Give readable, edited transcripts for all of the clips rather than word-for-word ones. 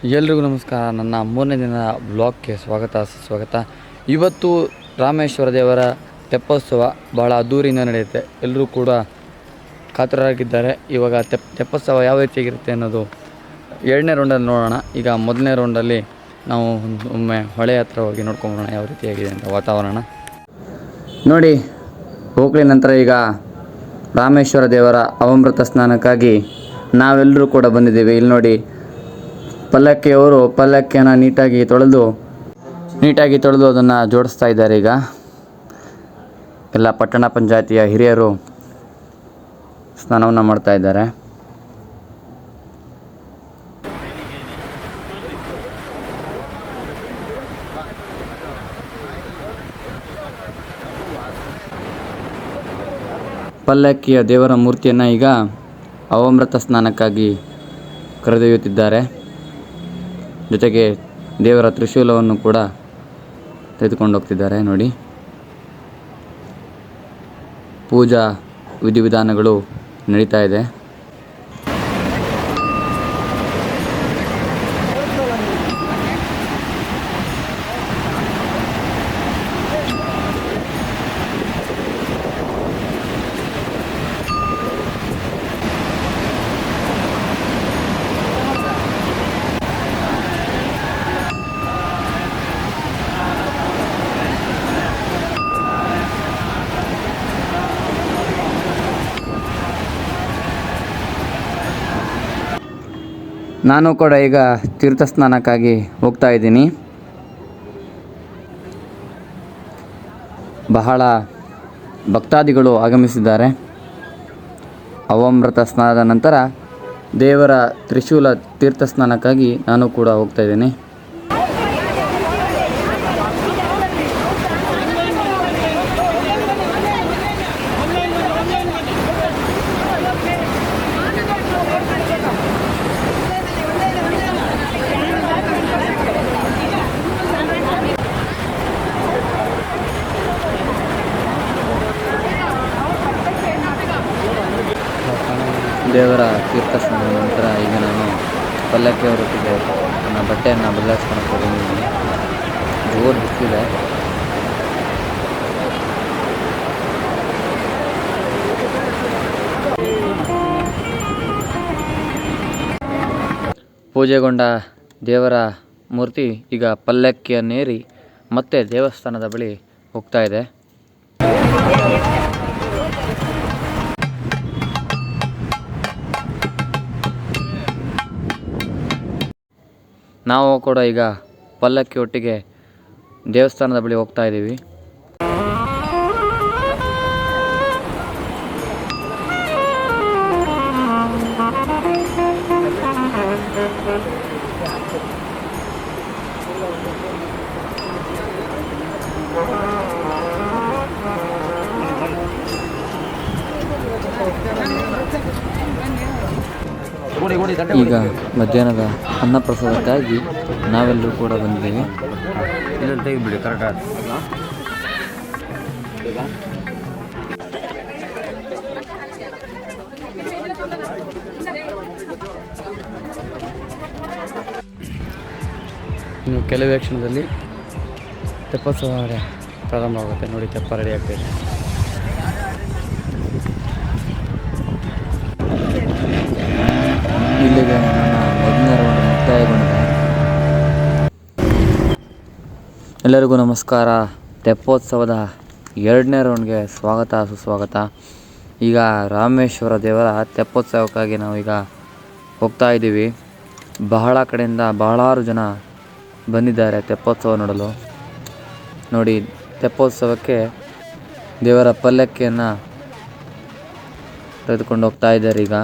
ಎಲ್ರಿಗೂ ನಮಸ್ಕಾರ. ನನ್ನ 3ನೇ ದಿನದ ಬ್ಲಾಗ್ಗೆ ಸುಸ್ವಾಗತ. ಇವತ್ತು ರಾಮೇಶ್ವರ ದೇವರ ತೆಪ್ಪೋತ್ಸವ ಭಾಳ ಅದ್ದೂರಿಯಿಂದ ನಡೆಯುತ್ತೆ. ಎಲ್ಲರೂ ಕೂಡ ಕಾತುರರಾಗಿದ್ದಾರೆ. ಇವಾಗ ತೆಪ್ಪೋತ್ಸವ ಯಾವ ರೀತಿಯಾಗಿರುತ್ತೆ ಅನ್ನೋದು 2ನೇ ರೌಂಡಲ್ಲಿ ನೋಡೋಣ. ಈಗ 1ನೇ ರೌಂಡಲ್ಲಿ ನಾವು ಒಮ್ಮೆ ಹೊಳೆ ಹತ್ರ ಹೋಗಿ ನೋಡ್ಕೊಂಬರೋಣ ಯಾವ ರೀತಿಯಾಗಿದೆ ಅಂತ ವಾತಾವರಣ ನೋಡಿ. ಹೋಗಲಿ ನಂತರ ಈಗ ರಾಮೇಶ್ವರ ದೇವರ ಅವಮೃತ ಸ್ನಾನಕ್ಕಾಗಿ ನಾವೆಲ್ಲರೂ ಕೂಡ ಬಂದಿದ್ದೀವಿ. ಇಲ್ಲಿ ನೋಡಿ, ಪಲ್ಲಕ್ಕಿಯವರು ಪಲ್ಲಕ್ಕಿಯನ್ನು ನೀಟಾಗಿ ತೊಳೆದು ಅದನ್ನು ಜೋಡಿಸ್ತಾ ಇದ್ದಾರೆ. ಈಗ ಎಲ್ಲ ಪಟ್ಟಣ ಪಂಚಾಯತಿಯ ಹಿರಿಯರು ಸ್ನಾನವನ್ನು ಮಾಡ್ತಾ ಇದ್ದಾರೆ. ಪಲ್ಲಕ್ಕಿಯ ದೇವರ ಮೂರ್ತಿಯನ್ನು ಈಗ ಅವಮೃತ ಸ್ನಾನಕ್ಕಾಗಿ ಕರೆದೊಯ್ಯುತ್ತಿದ್ದಾರೆ. ಜೊತೆಗೆ ದೇವರ ತ್ರಿಶೂಲವನ್ನು ಕೂಡ ತೆಗೆದುಕೊಂಡು ಹೋಗ್ತಿದ್ದಾರೆ. ನೋಡಿ, ಪೂಜಾ ವಿಧಿವಿಧಾನಗಳು ನಡೀತಾ ಇದೆ. ನಾನು ಕೂಡ ಈಗ ತೀರ್ಥ ಸ್ನಾನಕ್ಕಾಗಿ ಹೋಗ್ತಾ ಇದ್ದೀನಿ. ಬಹಳ ಭಕ್ತಾದಿಗಳು ಆಗಮಿಸಿದ್ದಾರೆ. ಅವಮೃತ ಸ್ನಾನದ ನಂತರ ದೇವರ ತ್ರಿಶೂಲ ತೀರ್ಥ ಸ್ನಾನಕ್ಕಾಗಿ ನಾನು ಕೂಡ ಹೋಗ್ತಾ ಇದ್ದೀನಿ. ದೇವರ ತೀರ್ಥ ಸ್ನಾನದ ನಂತರ ಈಗ ನಾನು ಪಲ್ಲಕ್ಕಿಯವರೊಟ್ಟಿಗೆ ನನ್ನ ಬಟ್ಟೆಯನ್ನು ಬದಲಾಯಿಸ್ಕೊಂಡು ಬಂದಿದ್ದೀನಿ. ಜೋರು ಬಿಸಿಲಿದೆ. ಪೂಜೆಗೊಂಡ ದೇವರ ಮೂರ್ತಿ ಈಗ ಪಲ್ಲಕ್ಕಿಯನ್ನೇರಿ ಮತ್ತೆ ದೇವಸ್ಥಾನದ ಬಳಿ ಹೋಗ್ತಾ ಇದೆ. ನಾವು ಕೂಡ ಈಗ ಪಲ್ಲಕ್ಕಿ ಒಟ್ಟಿಗೆ ದೇವಸ್ಥಾನದ ಬಳಿ ಹೋಗ್ತಾ ಇದ್ದೀವಿ. ಈಗ ಮಧ್ಯಾಹ್ನದ ಅನ್ನಪ್ರಸಾದಕ್ಕಾಗಿ ನಾವೆಲ್ಲರೂ ಕೂಡ ಬಂದಿದ್ದೇವೆ. ಇದನ್ನು ತೆಗೆದುಬಿಡಿ ಕರೆಕ್ಟಾಗಿ. ಇನ್ನು ಕೆಲವೇ ಕ್ಷಣದಲ್ಲಿ ತೆಪ್ಪೋತ್ಸವ ಪ್ರಾರಂಭ ಆಗುತ್ತೆ. ನೋಡಿ, ತೆಪ್ಪ ರೆಡಿ ಆಗ್ತಾಯಿದೆ. ಇಲ್ಲಿಗೆ ನನ್ನ 1ನೇ ರೌಂಡ್ ಮುಕ್ತಾಯಗೊಂಡಿದೆ. ಎಲ್ಲರಿಗೂ ನಮಸ್ಕಾರ. ತೆಪ್ಪೋತ್ಸವದ 2ನೇ ರೌಂಡ್ಗೆ ಸುಸ್ವಾಗತ. ಈಗ ರಾಮೇಶ್ವರ ದೇವರ ತೆಪ್ಪೋತ್ಸವಕ್ಕಾಗಿ ನಾವು ಈಗ ಹೋಗ್ತಾ ಇದ್ದೀವಿ. ಬಹಳ ಕಡೆಯಿಂದ ಬಹಳಾರು ಜನ ಬಂದಿದ್ದಾರೆ ತೆಪ್ಪೋತ್ಸವ ನೋಡಲು. ನೋಡಿ, ತೆಪ್ಪೋತ್ಸವಕ್ಕೆ ದೇವರ ಪಲ್ಲಕ್ಕಿಯನ್ನು ತೆಗೆದುಕೊಂಡು ಹೋಗ್ತಾ ಇದ್ದಾರೆ. ಈಗ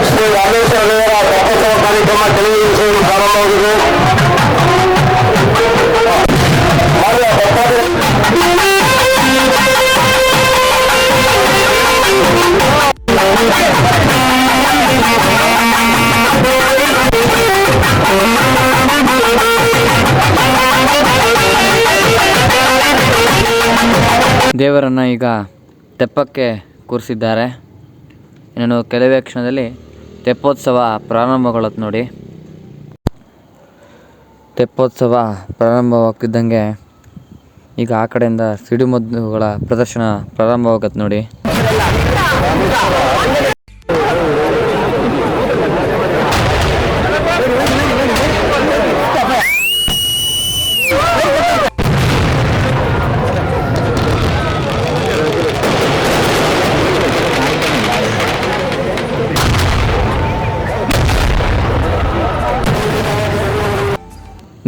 ಶ್ರೀ ರಾಮೇಶ್ವರ ದೇವರ ತೆಪ್ಪೋತ್ಸವ ಕಾರ್ಯಕ್ರಮ ಟೆಲಿವಿಷನ್ ಪ್ರಾರಂಭವಾಗಿದೆ. Thank you. ದೇವರನ್ನು ಈಗ ತೆಪ್ಪಕ್ಕೆ ಕೂರಿಸಿದ್ದಾರೆ. ಇನ್ನು ಕೆಲವೇ ಕ್ಷಣದಲ್ಲಿ ತೆಪ್ಪೋತ್ಸವ ಪ್ರಾರಂಭಗೊಳ್ಳುತ್ತೆ ನೋಡಿ. ತೆಪ್ಪೋತ್ಸವ ಪ್ರಾರಂಭವಾಗ್ತಿದ್ದಂಗೆ ಈಗ ಆ ಕಡೆಯಿಂದ ಸಿಡಿಮದ್ದುಗಳ ಪ್ರದರ್ಶನ ಪ್ರಾರಂಭವಾಗತ್ತೆ ನೋಡಿ.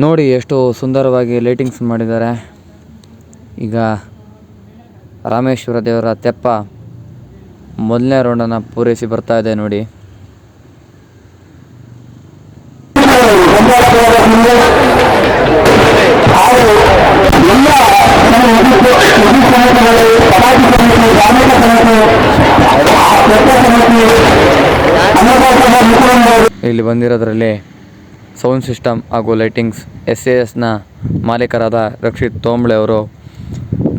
ನೋಡಿ ಎಷ್ಟು ಸುಂದರವಾಗಿ ಲೈಟಿಂಗ್ಸ್ ಮಾಡಿದ್ದಾರೆ. ಈಗ ರಾಮೇಶ್ವರ ದೇವರ ತೆಪ್ಪ ಮೊದಲನೇ ರೌಂಡನ್ನು ಪೂರೈಸಿ ಬರ್ತಾ ಇದೆ ನೋಡಿ. ಇಲ್ಲಿ ಬಂದಿರೋದ್ರಲ್ಲಿ ಸೌಂಡ್ ಸಿಸ್ಟಮ್ ಹಾಗೂ ಲೈಟಿಂಗ್ಸ್ SAS ಮಾಲೀಕರಾದ ರಕ್ಷಿತ್ ತೋಂಬ್ಳೆ ಅವರು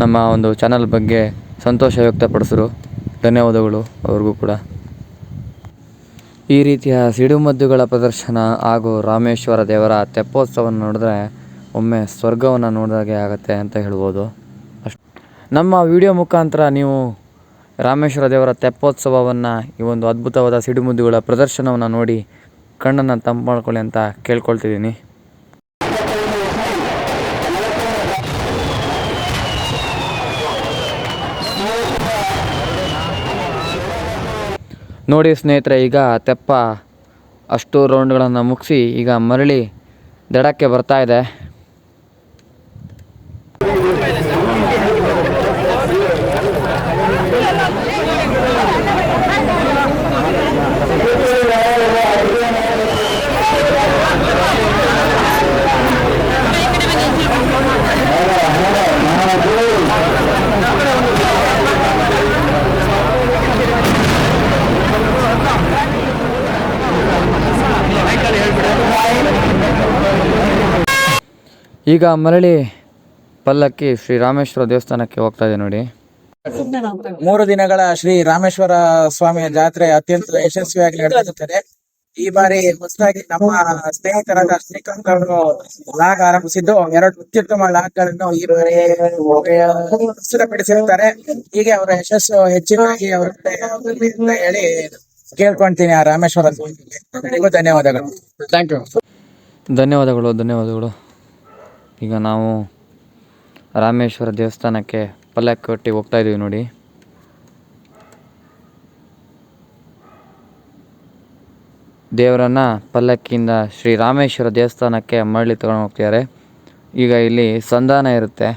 ನಮ್ಮ ಒಂದು ಚಾನಲ್ ಬಗ್ಗೆ ಸಂತೋಷ ವ್ಯಕ್ತಪಡಿಸಿದ್ರು. ಧನ್ಯವಾದಗಳು ಅವ್ರಿಗೂ ಕೂಡ. ಈ ರೀತಿಯ ಸಿಡಿಮದ್ದುಗಳ ಪ್ರದರ್ಶನ ಹಾಗೂ ರಾಮೇಶ್ವರ ದೇವರ ತೆಪ್ಪೋತ್ಸವವನ್ನು ನೋಡಿದ್ರೆ ಒಮ್ಮೆ ಸ್ವರ್ಗವನ್ನು ನೋಡಿದಾಗೆ ಆಗುತ್ತೆ ಅಂತ ಹೇಳ್ಬೋದು. ನಮ್ಮ ವಿಡಿಯೋ ಮುಖಾಂತರ ನೀವು ರಾಮೇಶ್ವರ ದೇವರ ತೆಪ್ಪೋತ್ಸವವನ್ನು ಈ ಒಂದು ಅದ್ಭುತವಾದ ಸಿಡಿಮದ್ದುಗಳ ಪ್ರದರ್ಶನವನ್ನು ನೋಡಿ ಕಣ್ಣನ್ನು ತಂಪು ಮಾಡ್ಕೊಳ್ಳಿ ಅಂತ ಕೇಳ್ಕೊಳ್ತಿದ್ದೀನಿ. ನೋಡಿ ಸ್ನೇಹಿತರೆ, ಈಗ ತೆಪ್ಪ ಅಷ್ಟು ರೌಂಡ್ಗಳನ್ನು ಮುಗಿಸಿ ಈಗ ಮರಳಿ ದಡಕ್ಕೆ ಬರ್ತಾ ಇದೆ. ಈಗ ಮರಳಿ ಪಲ್ಲಕ್ಕಿ ಶ್ರೀ ರಾಮೇಶ್ವರ ದೇವಸ್ಥಾನಕ್ಕೆ ಹೋಗ್ತಾ ಇದೆ ನೋಡಿ. 3 ದಿನಗಳ ಶ್ರೀ ರಾಮೇಶ್ವರ ಸ್ವಾಮಿಯ ಜಾತ್ರೆ ಅತ್ಯಂತ ಯಶಸ್ವಿಯಾಗಿ ನಡೆಯುತ್ತದೆ. ಈ ಬಾರಿ ಹೊಸದಾಗಿ ನಮ್ಮ ಸ್ನೇಹಿತರಾದ ಶ್ರೀಕಾಂತ್ ಅವರು ಲಾಗ್ ಆರಂಭಿಸಿದ್ದು 2 ಅತ್ಯುತ್ತಮ ಲಾಗ್ಗಳನ್ನು ಈ ಬಾರಿ ಪ್ರಸ್ತುತಪಡಿಸಿರುತ್ತಾರೆ. ಹೀಗೆ ಅವರ ಯಶಸ್ಸು ಹೆಚ್ಚಿನಾಗಿ ಅವರ ಅಂತ ಹೇಳಿ ಕೇಳ್ಕೊಂತೀನಿ ಆ ರಾಮೇಶ್ವರ ಸ್ವಾಮಿಗೆ. ಧನ್ಯವಾದಗಳು. Thank you. ಧನ್ಯವಾದಗಳು. ಈಗ ನಾವು ರಾಮೇಶ್ವರ ದೇವಸ್ಥಾನಕ್ಕೆ ಪಲ್ಲಕ್ಕಿ ಕಟ್ಟಿ ಹೋಗ್ತಾ ಇದ್ದೀವಿ ನೋಡಿ. ದೇವರನ್ನು ಪಲ್ಲಕ್ಕಿಯಿಂದ ಶ್ರೀ ರಾಮೇಶ್ವರ ದೇವಸ್ಥಾನಕ್ಕೆ ಮರಳಿ ತಗೊಂಡು ಹೋಗ್ತಿದ್ದಾರೆ. ಈಗ ಇಲ್ಲಿ ಸಂಧಾನ ಇರುತ್ತೆ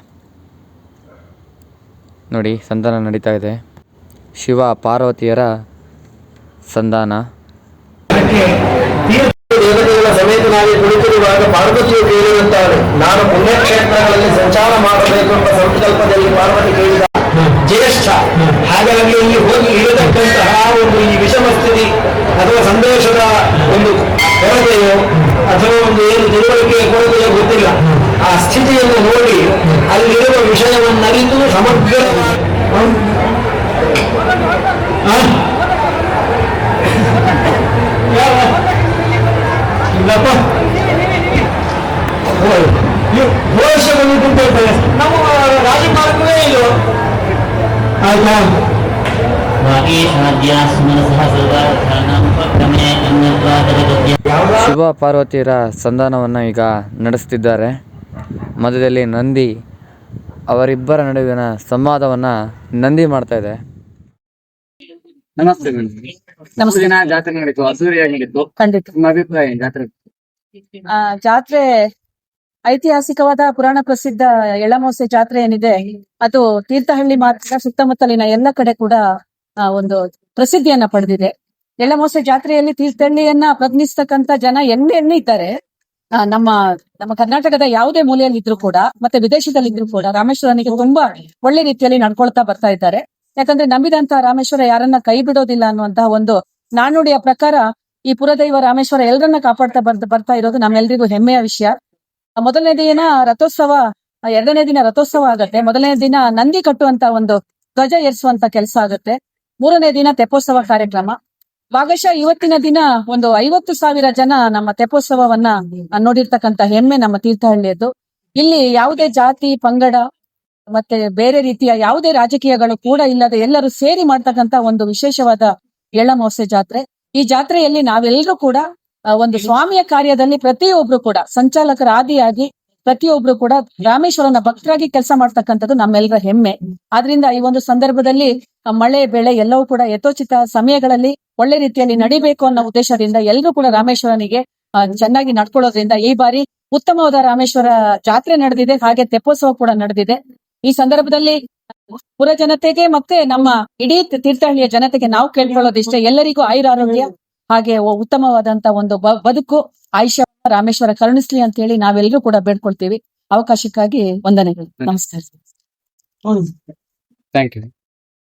ನೋಡಿ, ಸಂಧಾನ ನಡೀತಾ ಇದೆ. ಶಿವ ಪಾರ್ವತಿಯರ ಸಂಧಾನ. ದೇವತೆಗಳ ಸಮೇತನಾಗಿ ಕುಳಿತಿರುವಾಗ ಪಾರ್ವತಿಯು ಕೇಳಿರುತ್ತಾಳೆ, ನಾನು ಪುಣ್ಯಕ್ಷೇತ್ರಗಳಲ್ಲಿ ಸಂಚಾರ ಮಾಡಬೇಕು ಎಂಬ ಸಂಕಲ್ಪದಲ್ಲಿ ಪಾರ್ವತಿ ಕೇಳಿದ ಜ್ಯೇಷ್ಠ. ಹಾಗಾಗಿ ಇಲ್ಲಿ ಹೋಗಿ ಇರತಕ್ಕಂತಹ ಒಂದು ಈ ವಿಷಮ ಸ್ಥಿತಿ ಅಥವಾ ಸಂದೇಶದ ಒಂದು ಕೊರತೆಯೋ ಅಥವಾ ಒಂದು ಏನು ತಿಳುವಳಿಕೆಯ ಕೊರತೆಯೋ ಗೊತ್ತಿಲ್ಲ. ಆ ಸ್ಥಿತಿಯನ್ನು ನೋಡಿ ಅಲ್ಲಿರುವ ವಿಷಯವನ್ನರಿತು ಸಮಗ್ರ ನಮ್ಮ ರಾಜಮಾರ್ಗವೇ ಇದು ಆಯ್ತಾ. ಶಿವ ಪಾರ್ವತಿಯರ ಸಂಧಾನವನ್ನು ಈಗ ನಡೆಸ್ತಿದ್ದಾರೆ. ಮಧ್ಯದಲ್ಲಿ ನಂದಿ, ಅವರಿಬ್ಬರ ನಡುವಿನ ಸಂವಾದವನ್ನು ನಂದಿ ಮಾಡ್ತಾ ಇದೆ. ನಮಸ್ತೆ. ಜಾತ್ರೆ ನಡೀತು, ಅದ್ದೂರಿಯಾಗಿ ನಡೀತು. ಖಂಡಿತ. ನಿಮ್ಮ ಅಭಿಪ್ರಾಯ ಏನು ಜಾತ್ರೆ? ಜಾತ್ರೆ ಐತಿಹಾಸಿಕವಾದ ಪುರಾಣ ಪ್ರಸಿದ್ಧ ಎಳ್ಳಮೋಸೆ ಜಾತ್ರೆ ಏನಿದೆ ಅದು ತೀರ್ಥಹಳ್ಳಿ ಮಾತ್ರ ಸುತ್ತಮುತ್ತಲಿನ ಎಲ್ಲ ಕಡೆ ಕೂಡ ಒಂದು ಪ್ರಸಿದ್ಧಿಯನ್ನ ಪಡೆದಿದೆ. ಎಳ್ಳಮೋಸೆ ಜಾತ್ರೆಯಲ್ಲಿ ತೀರ್ಥಹಳ್ಳಿಯನ್ನ ಪ್ರತಿನಿಧಿಸ್ತಕ್ಕಂತ ಜನ ಎಲ್ಲಿ ಇದ್ದಾರೆ, ನಮ್ಮ ನಮ್ಮ ಕರ್ನಾಟಕದ ಯಾವುದೇ ಮೂಲೆಯಲ್ಲಿ ಇದ್ರು ಕೂಡ ಮತ್ತೆ ವಿದೇಶದಲ್ಲಿ ಇದ್ರು ಕೂಡ ರಾಮೇಶ್ವರನಿಗೆ ತುಂಬಾ ಒಳ್ಳೆ ರೀತಿಯಲ್ಲಿ ನಡ್ಕೊಳ್ತಾ ಬರ್ತಾ ಇದ್ದಾರೆ. ಯಾಕಂದ್ರೆ ನಂಬಿದಂತ ರಾಮೇಶ್ವರ ಯಾರನ್ನ ಕೈ ಬಿಡೋದಿಲ್ಲ ಅನ್ನುವಂತಹ ಒಂದು ನಾಣ್ಣುಡಿಯ ಪ್ರಕಾರ ಈ ಪುರದೈವ ರಾಮೇಶ್ವರ ಎಲ್ಲರನ್ನ ಕಾಪಾಡ್ತಾ ಬರ್ತಾ ಇರೋದು ನಮ್ಮೆಲ್ರಿಗೂ ಹೆಮ್ಮೆಯ ವಿಷಯ. ಮೊದಲನೇ ದಿನ ರಥೋತ್ಸವ ಎರಡನೇ ದಿನ ರಥೋತ್ಸವ ಆಗತ್ತೆ. ಮೊದಲನೇ ದಿನ ನಂದಿ ಕಟ್ಟುವಂತ ಒಂದು ಧ್ವಜ ಏರಿಸುವಂತ ಕೆಲಸ ಆಗುತ್ತೆ. ಮೂರನೇ ದಿನ ತೆಪ್ಪೋತ್ಸವ ಕಾರ್ಯಕ್ರಮ. ಭಾಗಶಃ ಇವತ್ತಿನ ದಿನ ಒಂದು 50,000 ಜನ ನಮ್ಮ ತೆಪ್ಪೋತ್ಸವವನ್ನ ನೋಡಿರ್ತಕ್ಕಂತ ಹೆಮ್ಮೆ ನಮ್ಮ ತೀರ್ಥಹಳ್ಳಿಯದ್ದು. ಇಲ್ಲಿ ಯಾವುದೇ ಜಾತಿ ಪಂಗಡ ಮತ್ತೆ ಬೇರೆ ರೀತಿಯ ಯಾವುದೇ ರಾಜಕೀಯಗಳು ಕೂಡ ಇಲ್ಲದೆ ಎಲ್ಲರೂ ಸೇರಿ ಮಾಡ್ತಕ್ಕಂತ ಒಂದು ವಿಶೇಷವಾದ ಎಳ್ಳಮಾವಾಸ್ಯೆ ಜಾತ್ರೆ. ಈ ಜಾತ್ರೆಯಲ್ಲಿ ನಾವೆಲ್ಲರೂ ಕೂಡ ಒಂದು ಸ್ವಾಮಿಯ ಕಾರ್ಯದಲ್ಲಿ ಪ್ರತಿಯೊಬ್ರು ಕೂಡ ಸಂಚಾಲಕರ ಆದಿಯಾಗಿ ಪ್ರತಿಯೊಬ್ರು ಕೂಡ ರಾಮೇಶ್ವರನ ಭಕ್ತರಾಗಿ ಕೆಲಸ ಮಾಡ್ತಕ್ಕಂಥದ್ದು ನಮ್ಮೆಲ್ಲರ ಹೆಮ್ಮೆ. ಆದ್ರಿಂದ ಈ ಒಂದು ಸಂದರ್ಭದಲ್ಲಿ ಮಳೆ ಬೆಳೆ ಎಲ್ಲವೂ ಕೂಡ ಯಥೋಚಿತ ಸಮಯಗಳಲ್ಲಿ ಒಳ್ಳೆ ರೀತಿಯಲ್ಲಿ ನಡಿಬೇಕು ಅನ್ನೋ ಉದ್ದೇಶದಿಂದ ಎಲ್ಲರೂ ಕೂಡ ರಾಮೇಶ್ವರನಿಗೆ ಚೆನ್ನಾಗಿ ನಡ್ಕೊಳ್ಳೋದ್ರಿಂದ ಈ ಬಾರಿ ಉತ್ತಮವಾದ ರಾಮೇಶ್ವರ ಜಾತ್ರೆ ನಡೆದಿದೆ. ಹಾಗೆ ತೆಪ್ಪೋತ್ಸವ ಕೂಡ ನಡೆದಿದೆ. ಈ ಸಂದರ್ಭದಲ್ಲಿ ಪುರ ಜನತೆಗೆ ಮತ್ತೆ ನಮ್ಮ ಇಡೀ ತೀರ್ಥಹಳ್ಳಿಯ ಜನತೆಗೆ ನಾವು ಕೇಳ್ಕೊಳ್ಳೋದಿಷ್ಟೇ, ಎಲ್ಲರಿಗೂ ಆಯುರಾರೋಗ್ಯ ಹಾಗೆ ಉತ್ತಮವಾದಂತ ಒಂದು ಬದುಕು ಆಯುಷ್ಯ ರಾಮೇಶ್ವರ ಕರುಣಿಸ್ಲಿ ಅಂತ ಹೇಳಿ ನಾವೆಲ್ಲರೂ ಕೂಡ ಬೇಡ್ಕೊಳ್ತೀವಿ. ಅವಕಾಶಕ್ಕಾಗಿ ವಂದನೆಗಳು. ನಮಸ್ಕಾರ. Thank you.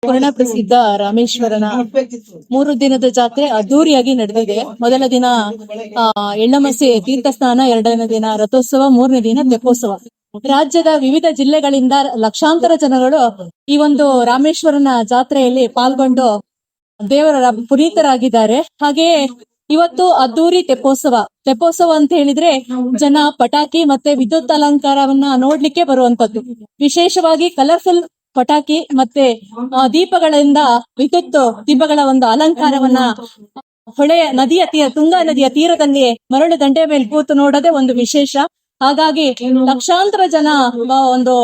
ಪೂರ್ಣ ಪ್ರಸಿದ್ಧ ರಾಮೇಶ್ವರನ 3 ದಿನದ ಜಾತ್ರೆ ಅದ್ದೂರಿಯಾಗಿ ನಡೆದಿದೆ. ಮೊದಲ ದಿನ ಎಳ್ಳಮಸೆ ತೀರ್ಥಸ್ನಾನ, ಎರಡನೇ ದಿನ ರಥೋತ್ಸವ, ಮೂರನೇ ದಿನ ತೆಪ್ಪೋತ್ಸವ. ರಾಜ್ಯದ ವಿವಿಧ ಜಿಲ್ಲೆಗಳಿಂದ ಲಕ್ಷಾಂತರ ಜನಗಳು ಈ ಒಂದು ರಾಮೇಶ್ವರನ ಜಾತ್ರೆಯಲ್ಲಿ ಪಾಲ್ಗೊಂಡು ದೇವರ ಪುನೀತರಾಗಿದ್ದಾರೆ. ಹಾಗೆಯೇ ಇವತ್ತು ಅದ್ದೂರಿ ತೆಪ್ಪೋತ್ಸವ ಅಂತ ಹೇಳಿದ್ರೆ ಜನ ಪಟಾಕಿ ಮತ್ತೆ ವಿದ್ಯುತ್ ಅಲಂಕಾರವನ್ನ ನೋಡ್ಲಿಕ್ಕೆ ಬರುವಂತದ್ದು. ವಿಶೇಷವಾಗಿ ಕಲರ್ಫುಲ್ ಪಟಾಕಿ ಮತ್ತೆ ದೀಪಗಳಿಂದ ವಿದ್ಯುತ್ ದೀಪಗಳ ಒಂದು ಅಲಂಕಾರವನ್ನ ಹೊಳೆಯ ನದಿಯ ತುಂಗಾ ನದಿಯ ತೀರದಲ್ಲಿ ಮರಳು ದಂಡೆ ಮೇಲೆ ಕೂತು ನೋಡೋದೇ ಒಂದು ವಿಶೇಷ. ಹಾಗಾಗಿ ಲಕ್ಷಾಂತರ ಜನ ಒಂದು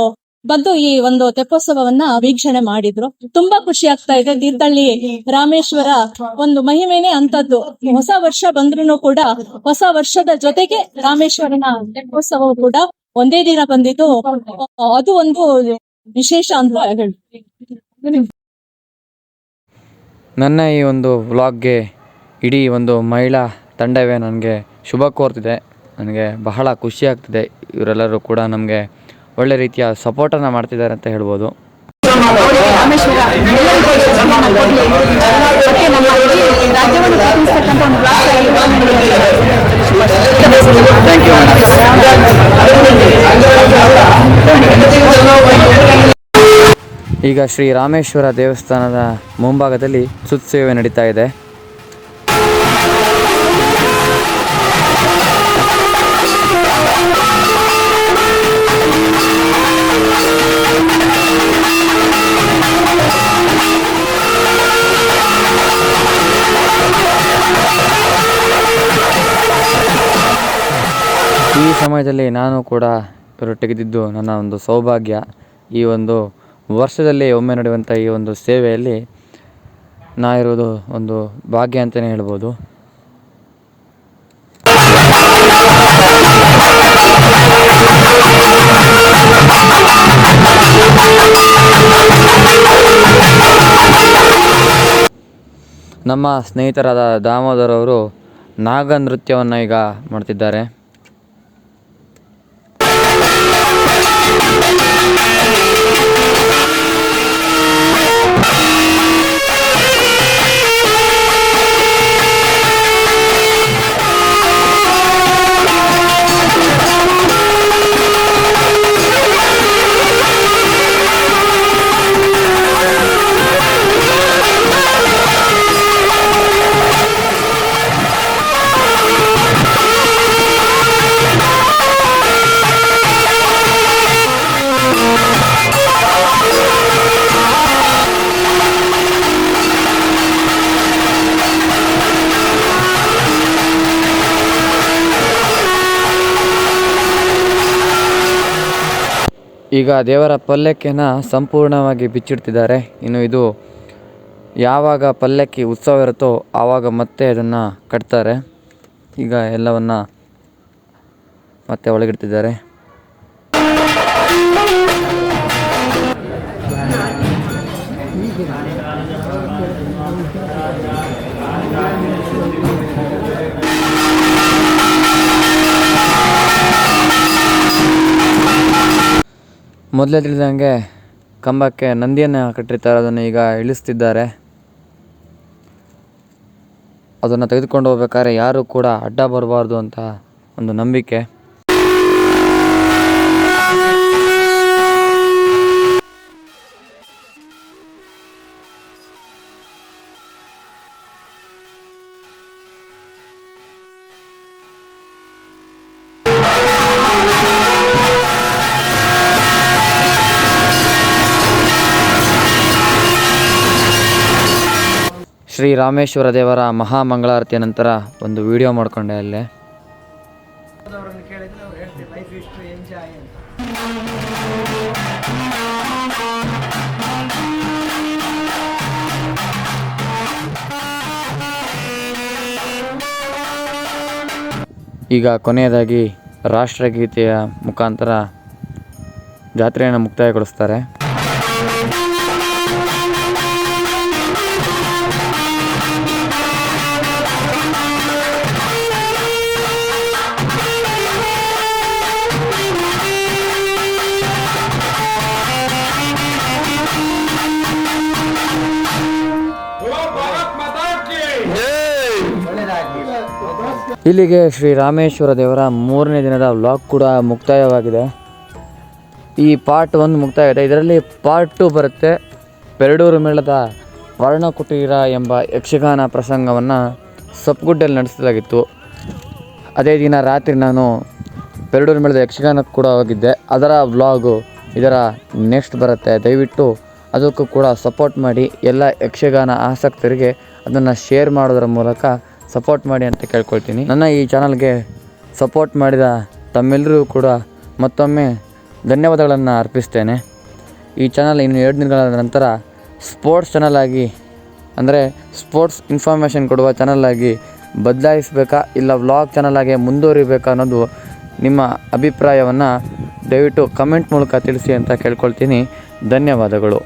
ಬಂದು ಈ ಒಂದು ತೆಪ್ಪೋತ್ಸವವನ್ನ ವೀಕ್ಷಣೆ ಮಾಡಿದ್ರು. ತುಂಬಾ ಖುಷಿ ಆಗ್ತಾ ಇದೆ. ತೀರ್ಥಹಳ್ಳಿ ರಾಮೇಶ್ವರ ಒಂದು ಮಹಿಮೆನೇ ಅಂತದ್ದು. ಹೊಸ ವರ್ಷ ಬಂದ್ರೂ ಕೂಡ ಹೊಸ ವರ್ಷದ ಜೊತೆಗೆ ರಾಮೇಶ್ವರನ ತೆಪ್ಪೋತ್ಸವವು ಕೂಡ ಒಂದೇ ದಿನ ಬಂದಿದ್ದು ಅದು ಒಂದು ವಿಶೇಷ ಅಂತ ಹೇಳಿ. ನನ್ನ ಈ ಒಂದು ವ್ಲಾಗ್ಗೆ ಇಡೀ ಒಂದು ಮಹಿಳಾ ತಂಡವೇ ನನಗೆ ಶುಭ ಕೋರ್ತಿದೆ. ನನಗೆ ಬಹಳ ಖುಷಿ ಆಗ್ತಿದೆ. ಇವರೆಲ್ಲರೂ ಕೂಡ ನಮಗೆ ಒಳ್ಳೆ ರೀತಿಯ ಸಪೋರ್ಟನ್ನು ಮಾಡ್ತಿದ್ದಾರೆ ಅಂತ ಹೇಳ್ಬೋದು. ಈಗ ಶ್ರೀ ರಾಮೇಶ್ವರ ದೇವಸ್ಥಾನದ ಮುಂಭಾಗದಲ್ಲಿ ಸುತ್ತೇವೆ ನಡೀತಾ ಇದೆ. ಈ ಸಮಯದಲ್ಲಿ ನಾನು ಕೂಡ ಇವರೊಟ್ಟಿಗಿದ್ದು ನನ್ನ ಒಂದು ಸೌಭಾಗ್ಯ. ಈ ಒಂದು ವರ್ಷದಲ್ಲಿ ಒಮ್ಮೆ ನಡೆಯುವಂಥ ಈ ಒಂದು ಸೇವೆಯಲ್ಲಿ ನಾ ಇರೋದು ಒಂದು ಭಾಗ್ಯ ಅಂತಲೇ ಹೇಳ್ಬೋದು. ನಮ್ಮ ಸ್ನೇಹಿತರಾದ ದಾಮೋದರ್ ಅವರು ನಾಗ ನೃತ್ಯವನ್ನು ಈಗ ಮಾಡ್ತಿದ್ದಾರೆ. ಈಗ ದೇವರ ಪಲ್ಲಕ್ಕಿಯನ್ನು ಸಂಪೂರ್ಣವಾಗಿ ಬಿಚ್ಚಿಡ್ತಿದ್ದಾರೆ. ಇನ್ನು ಇದು ಯಾವಾಗ ಪಲ್ಲಕ್ಕಿ ಉತ್ಸವ ಇರುತ್ತೋ ಆವಾಗ ಮತ್ತೆ ಅದನ್ನು ಕಟ್ತಾರೆ. ಈಗ ಎಲ್ಲವನ್ನು ಮತ್ತೆ ಒಳಗಿಡ್ತಿದ್ದಾರೆ. ಮೊದಲೇ ತಿಳಿದಂಗೆ ಕಂಬಕ್ಕೆ ನಂದಿಯನ್ನು ಕಟ್ಟಿರ್ತಾರೆ, ಅದನ್ನು ಈಗ ಇಳಿಸ್ತಿದ್ದಾರೆ. ಅದನ್ನು ತೆಗೆದುಕೊಂಡು ಹೋಗ್ಬೇಕಾದ್ರೆ ಯಾರು ಕೂಡ ಅಡ್ಡ ಬರಬಾರ್ದು ಅಂತ ಒಂದು ನಂಬಿಕೆ. ಶ್ರೀ ರಾಮೇಶ್ವರ ದೇವರ ಮಹಾಮಂಗಳಾರತಿಯ ನಂತರ ಒಂದು ವಿಡಿಯೋ ಮಾಡಿಕೊಂಡೆ ಅಲ್ಲೇ. ಈಗ ಕೊನೆಯದಾಗಿ ರಾಷ್ಟ್ರಗೀತೆಯ ಮುಖಾಂತರ ಜಾತ್ರೆಯನ್ನು ಮುಕ್ತಾಯಗೊಳಿಸ್ತಾರೆ. ಇಲ್ಲಿಗೆ ಶ್ರೀ ರಾಮೇಶ್ವರ ದೇವರ 3ನೇ ದಿನದ ವ್ಲಾಗ್ ಕೂಡ ಮುಕ್ತಾಯವಾಗಿದೆ. ಈ ಪಾರ್ಟ್ 1 ಮುಕ್ತಾಯವಾಗಿದೆ. ಇದರಲ್ಲಿ ಪಾರ್ಟ್ 2 ಬರುತ್ತೆ. ಪೆರಡೂರು ಮೇಳದ ವರ್ಣಕುಟೀರ ಎಂಬ ಯಕ್ಷಗಾನ ಪ್ರಸಂಗವನ್ನು ಸೊಪ್ಪುಗುಡ್ಡಲ್ಲಿ ನಡೆಸಲಾಗಿತ್ತು. ಅದೇ ದಿನ ರಾತ್ರಿ ನಾನು ಪೆರಡೂರು ಮೇಳದ ಯಕ್ಷಗಾನಕ್ಕೆ ಕೂಡ ಹೋಗಿದ್ದೆ. ಅದರ ವ್ಲಾಗು ಇದರ ನೆಕ್ಸ್ಟ್ ಬರುತ್ತೆ. ದಯವಿಟ್ಟು ಅದಕ್ಕೂ ಕೂಡ ಸಪೋರ್ಟ್ ಮಾಡಿ. ಎಲ್ಲ ಯಕ್ಷಗಾನ ಆಸಕ್ತರಿಗೆ ಅದನ್ನು ಶೇರ್ ಮಾಡೋದರ ಮೂಲಕ ಸಪೋರ್ಟ್ ಮಾಡಿ ಅಂತ ಕೇಳ್ಕೊಳ್ತೀನಿ. ನನ್ನ ಈ ಚಾನಲ್ಗೆ ಸಪೋರ್ಟ್ ಮಾಡಿದ ತಮ್ಮೆಲ್ಲರಿಗೂ ಕೂಡ ಮತ್ತೊಮ್ಮೆ ಧನ್ಯವಾದಗಳನ್ನು ಅರ್ಪಿಸ್ತೇನೆ. ಈ ಚಾನಲ್ ಇನ್ನು 2 ದಿನಗಳ ನಂತರ ಸ್ಪೋರ್ಟ್ಸ್ ಚಾನಲ್ ಆಗಿ, ಅಂದರೆ ಸ್ಪೋರ್ಟ್ಸ್ ಇನ್ಫಾರ್ಮೇಷನ್ ಕೊಡುವ ಚಾನಲ್ ಆಗಿ ಬದಲಾಯಿಸಬೇಕಾ ಇಲ್ಲ ವ್ಲಾಗ್ ಚಾನಲ್ ಆಗಿ ಮುಂದುವರಿಬೇಕಾ ಅನ್ನೋದು ನಿಮ್ಮ ಅಭಿಪ್ರಾಯವನ್ನು ದಯವಿಟ್ಟು ಕಮೆಂಟ್ ಮೂಲಕ ತಿಳಿಸಿ ಅಂತ ಕೇಳ್ಕೊಳ್ತೀನಿ. ಧನ್ಯವಾದಗಳು.